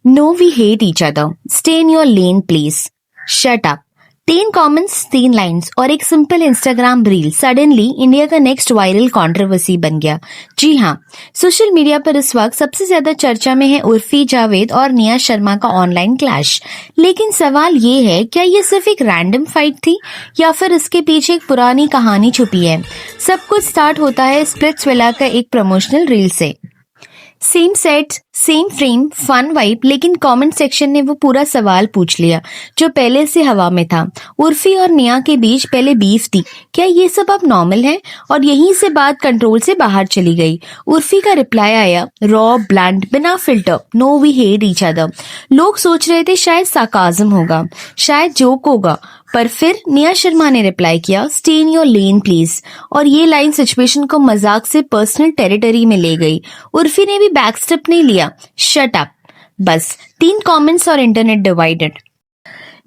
No, we hate each other. Stay in your lane, please. Shut up. 3 comments 3 lines और एक simple Instagram reel suddenly India का next viral controversy बन गया। जी हाँ, social media पर इस वक्त सबसे ज्यादा चर्चा में है उर्फी जावेद और निया शर्मा का ऑनलाइन क्लैश। लेकिन सवाल ये है, क्या ये सिर्फ एक रैंडम फाइट थी या फिर इसके पीछे एक पुरानी कहानी छुपी है? सब कुछ स्टार्ट होता है स्प्लिट्सविला का एक प्रमोशनल रील से। Same set, same frame, fun vibe, लेकिन कमेंट सेक्शन ने वो पूरा सवाल पूछ लिया जो पहले से हवा में था। उर्फी और निया के बीच पहले बीफ थी, क्या ये सब अब नॉर्मल है? और यहीं से बात कंट्रोल से बाहर चली गई। उर्फी का रिप्लाई आया, रॉ, ब्लंट, बिना filter, no we hate each other. लोग सोच रहे थे शायद सार्काज्म होगा, शायद जोक होगा, पर फिर निया शर्मा ने रिप्लाई किया, stay in your lane please. और ये लाइन सिचुएशन को मजाक से पर्सनल टेरिटरी में ले गई। उर्फी ने भी बैकस्टेप नहीं लिया, शट अप। बस 3 कमेंट्स और इंटरनेट डिवाइडेड।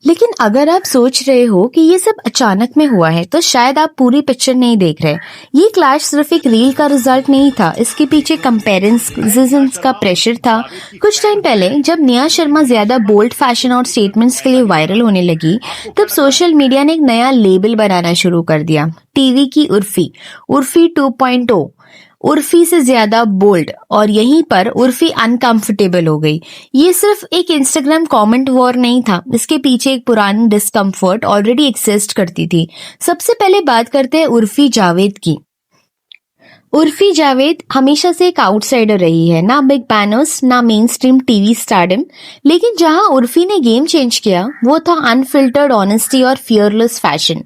लेकिन अगर आप सोच रहे हो कि ये सब अचानक में हुआ है तो शायद आप पूरी पिक्चर नहीं देख रहे। ये क्लैश सिर्फ एक रील का रिजल्ट नहीं था, इसके पीछे कंपैरिजन्स का प्रेशर था। कुछ टाइम पहले जब निया शर्मा ज्यादा बोल्ड फैशन और स्टेटमेंट्स के लिए वायरल होने लगी, तब सोशल मीडिया ने एक नया लेबल बनाना शुरू कर दिया, टीवी की उर्फी, उर्फी 2.0, उर्फी से ज्यादा बोल्ड। और यहीं पर उर्फी अनकंफर्टेबल हो गई। ये सिर्फ एक इंस्टाग्राम कमेंट वॉर नहीं था, इसके पीछे एक पुरानी डिस्कम्फर्ट ऑलरेडी एक्सिस्ट करती थी। सबसे पहले बात करते हैं उर्फी जावेद की। उर्फी जावेद हमेशा से एक आउटसाइडर रही है, ना बिग बैनर्स, ना मेन स्ट्रीम टीवी स्टारडम। लेकिन जहां उर्फी ने गेम चेंज किया वो था अनफिल्टर्ड ऑनेस्टी और फियरलेस फैशन।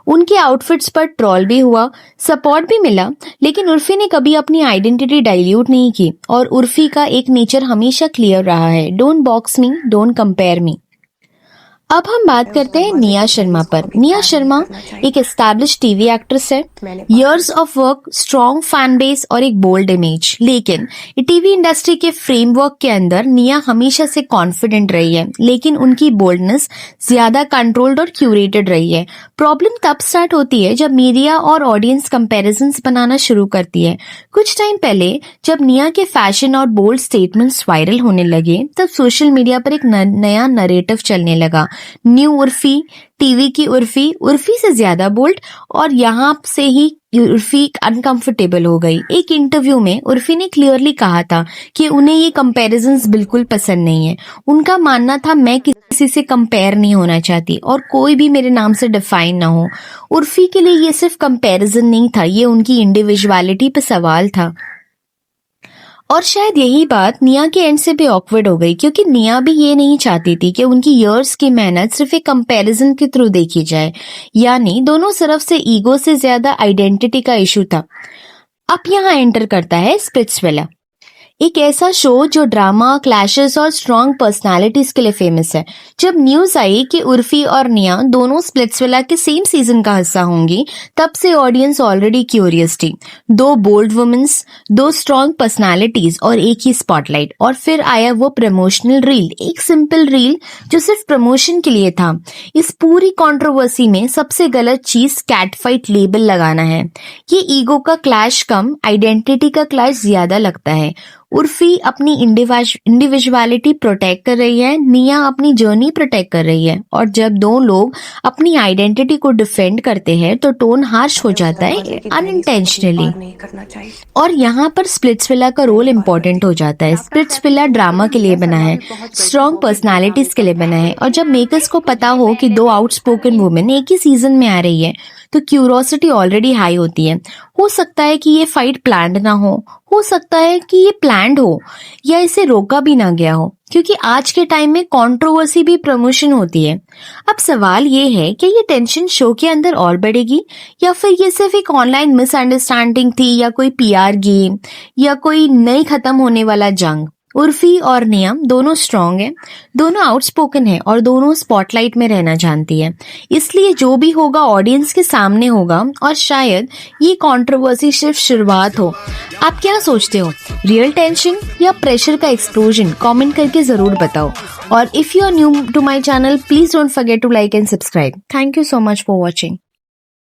उनके आउटफिट्स पर ट्रोल भी हुआ, सपोर्ट भी मिला, लेकिन उर्फी ने कभी अपनी आइडेंटिटी डाइल्यूट नहीं की। और उर्फी का एक नेचर हमेशा क्लियर रहा है, don't box me, don't compare me. अब हम बात करते हैं निया शर्मा पर। निया शर्मा एक एस्टैब्लिश टीवी एक्ट्रेस है, years of work, strong fan base और एक बोल्ड इमेज। लेकिन टीवी इंडस्ट्री के फ्रेमवर्क के अंदर निया हमेशा से कॉन्फिडेंट रही है, लेकिन उनकी बोल्डनेस ज्यादा कंट्रोल्ड और क्यूरेटेड रही है। प्रॉब्लम तब स्टार्ट होती है जब मीडिया और ऑडियंस कंपैरिजंस बनाना शुरू करती है। कुछ टाइम पहले जब निया के फैशन और बोल्ड स्टेटमेंट्स वायरल होने लगे, तब सोशल मीडिया पर एक नया नरेटिव चलने लगा, न्यू उर्फी, टीवी की उर्फी, उर्फी से ज्यादा बोल्ड। और यहाँ से ही उर्फी अनकंफर्टेबल हो गई। एक इंटरव्यू में उर्फी ने क्लियरली कहा था कि उन्हें ये कंपैरिजंस बिल्कुल पसंद नहीं है। उनका मानना था, मैं किसी से कंपेयर नहीं होना चाहती और कोई भी मेरे नाम से डिफाइन ना हो। उर्फी के लिए ये सिर्फ कंपैरिजन नहीं था, ये उनकी इंडिविजुअलिटी पे सवाल था। और शायद यही बात निया के एंड से भी ऑकवर्ड हो गई, क्योंकि निया भी ये नहीं चाहती थी कि उनकी इयर्स की मेहनत सिर्फ एक कंपैरिजन के थ्रू देखी जाए। यानी दोनों तरफ से ईगो से ज्यादा आइडेंटिटी का इशू था। अब यहाँ एंटर करता है स्प्लिट्सविला, एक ऐसा शो जो ड्रामा, क्लैशेस और स्ट्रॉन्ग पर्सनालिटीज के लिए फेमस है। जब न्यूज आई कि उर्फी और निया दोनों स्प्लिट्सविला के सेम सीजन का हिस्सा होंगी, तब से ऑडियंस ऑलरेडी क्यूरियस थी। 2 बोल्ड वुमेन्स, 2 स्ट्रॉन्ग पर्सनालिटीज और एक ही स्पॉटलाइट। और फिर आया वो प्रमोशनल रील, एक सिंपल रील जो सिर्फ प्रमोशन के लिए था। इस पूरी कंट्रोवर्सी में सबसे गलत चीज कैट फाइट लेबल लगाना है। ये ईगो का क्लैश कम, आइडेंटिटी का क्लैश ज्यादा लगता है। उर्फी अपनी इंडिविजुअलिटी प्रोटेक्ट कर रही है, निया अपनी जर्नी प्रोटेक्ट कर रही है। और जब 2 लोग अपनी आइडेंटिटी को डिफेंड करते हैं तो टोन हार्श हो जाता है अनइंटेंशनली। और यहाँ पर स्प्लिट्सविला का रोल इम्पोर्टेंट हो जाता है। स्प्लिट्सविला ड्रामा के लिए बना है, स्ट्रॉन्ग पर्सनालिटीज के लिए बना है। और जब मेकर्स को पता हो कि 2 आउटस्पोकन वुमेन एक ही सीजन में आ रही है, तो क्यूरोसिटी ऑलरेडी हाई होती है। हो सकता है कि ये फाइट प्लान्ड ना हो सकता है कि ये प्लान्ड हो, या इसे रोका भी ना गया हो, क्योंकि आज के टाइम में कंट्रोवर्सी भी प्रमोशन होती है। अब सवाल ये है कि ये टेंशन शो के अंदर और बढ़ेगी, या फिर ये सिर्फ एक ऑनलाइन मिसअंडरस्टैंडिंग थी, या कोई पीआर गेम, या कोई नई खत्म होने वाला जंग। उर्फी और निया दोनों स्ट्रॉन्ग हैं, दोनों आउटस्पोकन हैं और दोनों स्पॉटलाइट में रहना जानती है। इसलिए जो भी होगा ऑडियंस के सामने होगा, और शायद ये कंट्रोवर्सी सिर्फ शुरुआत हो। आप क्या सोचते हो, रियल टेंशन या प्रेशर का एक्सप्लोजन? कमेंट करके जरूर बताओ। और if you are new to my channel, please don't forget to like and subscribe. Thank you so much for watching.